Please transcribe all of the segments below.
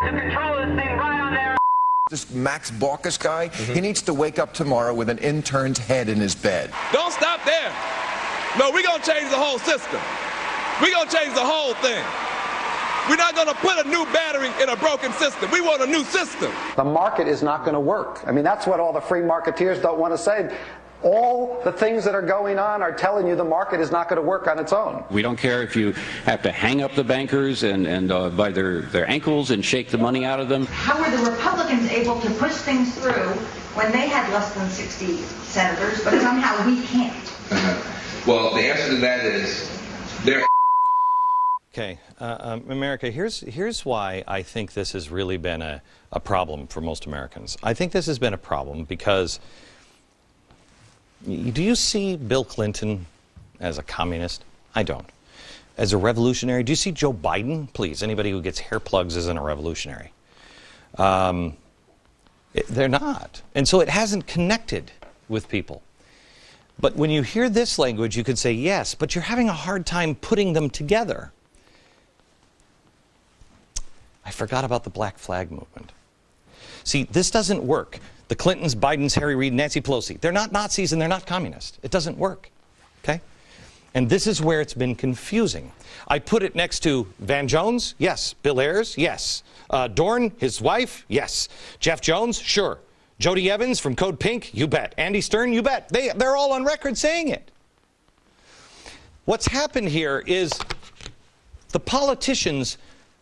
to control this thing right on there. This Max Baucus guy, he needs to wake up tomorrow with an intern's head in his bed. Don't stop there. No, we're going to change the whole system. We're going to change the whole thing. We're not going to put a new battery in a broken system. We want a new system. The market is not going to work. I mean, that's what all the free marketeers don't want to say. All the things that are going on are telling you the market is not going to work on its own. We don't care if you have to hang up the bankers and by their ankles and shake the money out of them. How were the Republicans able to push things through when they had less than 60 senators, but somehow we can't? Well, the answer to that is they're... Okay, America, here's why I think this has really been a problem for most Americans. I think this has been a problem because do you see Bill Clinton as a communist? I don't. As a revolutionary, do you see Joe Biden? Please, anybody who gets hair plugs isn't a revolutionary. They're not. And so it hasn't connected with people. But when you hear this language, you could say, yes, but you're having a hard time putting them together. I forgot about the Black Flag movement. See, this doesn't work. The Clintons, Bidens, Harry Reid, Nancy Pelosi, they're not Nazis and they're not communists. It doesn't work, okay? And this is where it's been confusing. I put it next to Van Jones, yes. Bill Ayers, yes. Dorn, his wife, yes. Jeff Jones, sure. Jody Evans from Code Pink, you bet. Andy Stern, you bet. They're all on record saying it. What's happened here is the politicians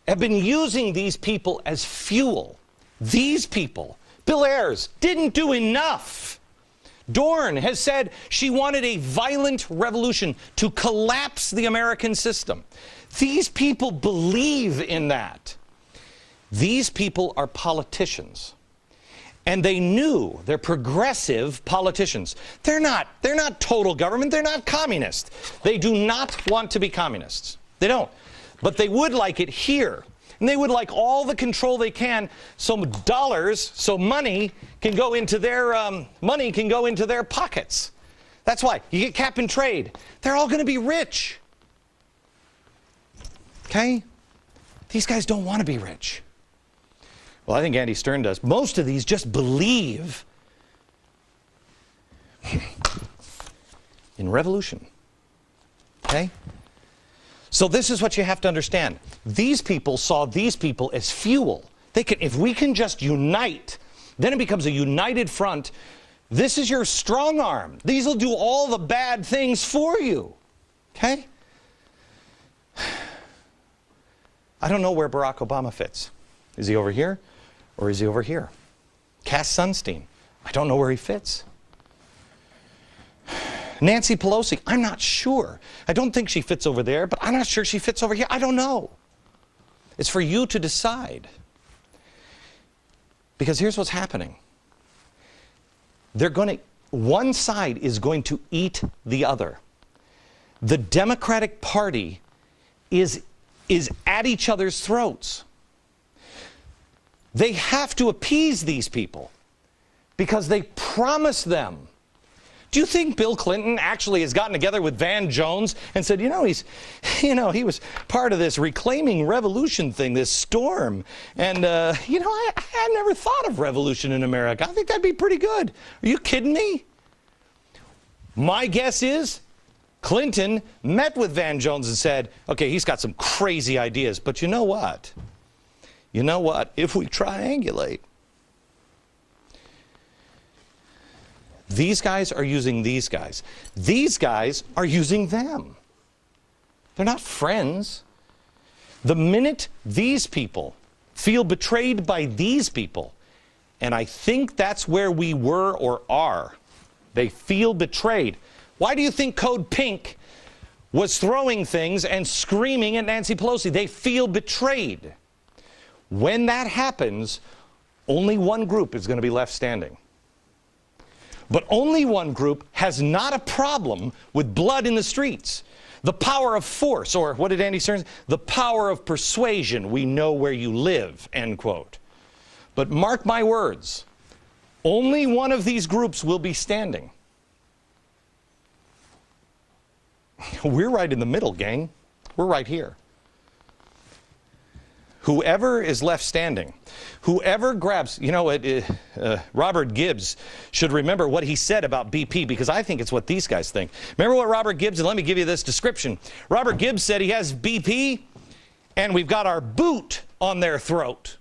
have been using these people as fuel. These people, Bill Ayers, didn't do enough. Dorn has said she wanted a violent revolution to collapse the American system. These people believe in that. These people are politicians. And they knew they're progressive politicians. They're not total government. They're not communist. They do not want to be communists. They don't. But they would like it here. And they would like all the control they can so dollars, so money can go into their pockets. That's why you get cap and trade. They're all going to be rich. Okay? These guys don't want to be rich. Well, I think Andy Stern does. Most of these just believe in revolution. Okay? So this is what you have to understand. These people saw these people as fuel. If we can just unite, then it becomes a united front. This is your strong arm. These will do all the bad things for you. Okay? I don't know where Barack Obama fits. Is he over here or is he over here? Cass Sunstein. I don't know where he fits. Nancy Pelosi, I'm not sure. I don't think she fits over there, but I'm not sure she fits over here. I don't know. It's for you to decide. Because here's what's happening. One side is going to eat the other. The Democratic Party is at each other's throats. They have to appease these people because they promised them. Do you think Bill Clinton actually has gotten together with Van Jones and said, he was part of this reclaiming revolution thing, this storm. And, I never thought of revolution in America. I think that'd be pretty good. Are you kidding me? My guess is Clinton met with Van Jones and said, okay, he's got some crazy ideas, but you know what? If we triangulate, these guys are using these guys. These guys are using them. They're not friends. The minute these people feel betrayed by these people, and I think that's where we were or are, they feel betrayed. Why do you think Code Pink was throwing things and screaming at Nancy Pelosi? They feel betrayed. When that happens, only one group is going to be left standing. But only one group has not a problem with blood in the streets. The power of force, or what did Andy Stern say? The power of persuasion. We know where you live, end quote. But mark my words, only one of these groups will be standing. We're right in the middle, gang. We're right here. Whoever is left standing, whoever grabs, you know, Robert Gibbs should remember what he said about BP, because I think it's what these guys think. Remember what Robert Gibbs, and let me give you this description. Robert Gibbs said he has BP, and we've got our boot on their throat.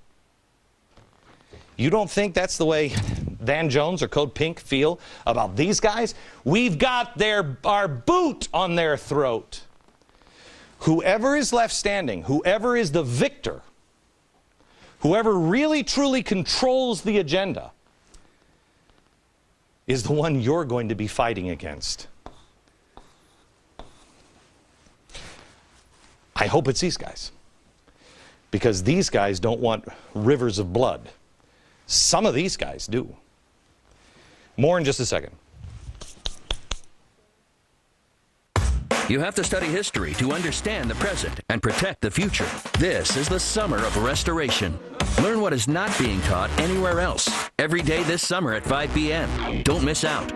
You don't think that's the way Van Jones or Code Pink feel about these guys? We've got our boot on their throat. Whoever is left standing, whoever is the victor, whoever really truly controls the agenda is the one you're going to be fighting against. I hope it's these guys, because these guys don't want rivers of blood. Some of these guys do. More in just a second. You have to study history to understand the present and protect the future. This is the summer of restoration. Learn what is not being taught anywhere else. Every day this summer at 5 p.m. Don't miss out.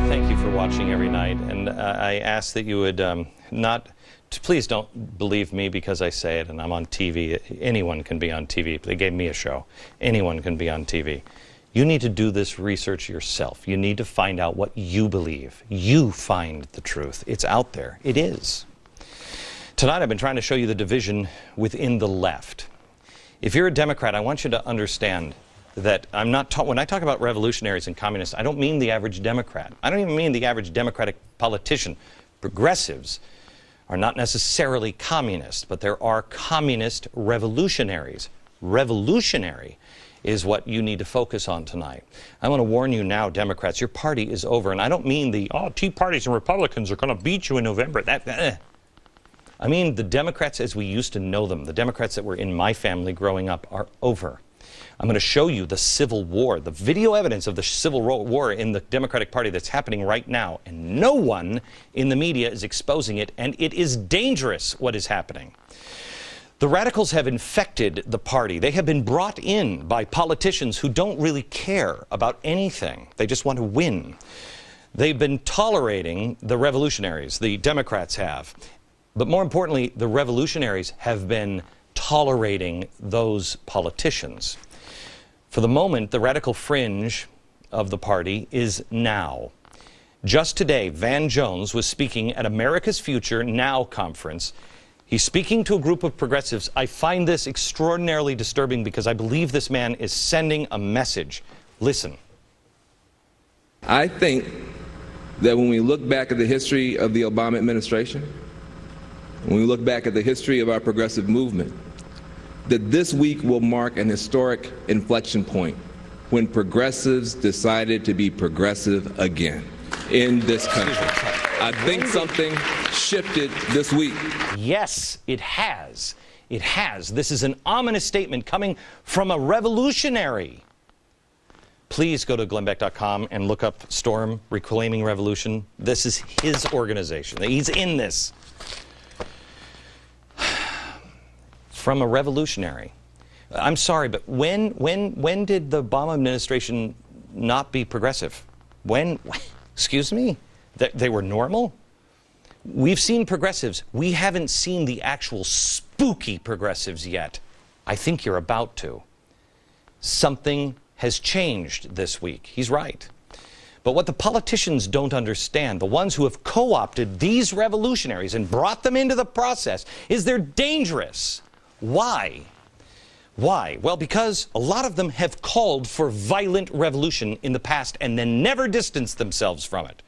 Thank you for watching every night, and I ask that you would please don't believe me because I say it and I'm on TV. Anyone can be on TV. They gave me a show. Anyone can be on TV. You need to do this research yourself. You need to find out what you believe. You find the truth. It's out there. It is. Tonight I've been trying to show you the division within the left. If you're a Democrat, I want you to understand that when I talk about revolutionaries and communists, I don't mean the average Democrat. I don't even mean the average Democratic politician. Progressives are not necessarily communist, but there are communist revolutionaries. Revolutionary is what you need to focus on tonight. I want to warn you now, Democrats, your party is over. And I don't mean Tea Parties and Republicans are going to beat you in November. I mean the Democrats as we used to know them. The Democrats that were in my family growing up are over. I'm going to show you the Civil War, the video evidence of the Civil War in the Democratic Party that's happening right now. And no one in the media is exposing it, and it is dangerous what is happening. The radicals have infected the party. They have been brought in by politicians who don't really care about anything. They just want to win. They've been tolerating the revolutionaries, the Democrats have. But more importantly, the revolutionaries have been tolerating those politicians. For the moment, the radical fringe of the party is now. Just today, Van Jones was speaking at America's Future Now conference. He's speaking to a group of progressives. I find this extraordinarily disturbing because I believe this man is sending a message. Listen. I think that when we look back at the history of the Obama administration, when we look back at the history of our progressive movement, that this week will mark an historic inflection point when progressives decided to be progressive again in this country. I think something shifted this week. Yes, it has. It has. This is an ominous statement coming from a revolutionary. Please go to glennbeck.com and look up Storm Reclaiming Revolution. This is his organization. He's in this. From a revolutionary. I'm sorry, but when did the Obama administration not be progressive? When? Excuse me? They were normal? We've seen progressives. We haven't seen the actual spooky progressives yet. I think you're about to. Something has changed this week. He's right. But what the politicians don't understand, the ones who have co-opted these revolutionaries and brought them into the process, is they're dangerous. Why? Why? Well, because a lot of them have called for violent revolution in the past and then never distanced themselves from it.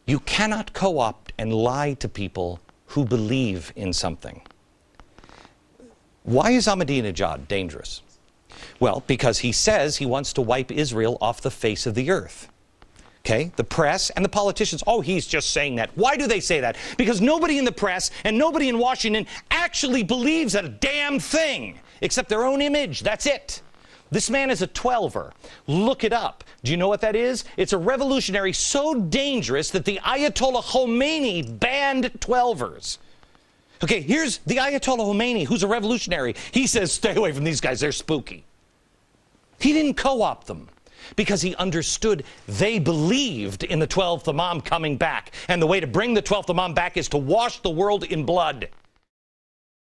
You cannot co-opt and lie to people who believe in something. Why is Ahmadinejad dangerous? Well, because he says he wants to wipe Israel off the face of the earth. Okay, the press and the politicians, oh, he's just saying that. Why do they say that? Because nobody in the press and nobody in Washington actually believes a damn thing except their own image. That's it. This man is a 12er. Look it up. Do you know what that is? It's a revolutionary so dangerous that the Ayatollah Khomeini banned 12ers. Okay, here's the Ayatollah Khomeini, who's a revolutionary. He says, stay away from these guys, they're spooky. He didn't co-opt them because he understood they believed in the 12th Imam coming back. And the way to bring the 12th Imam back is to wash the world in blood.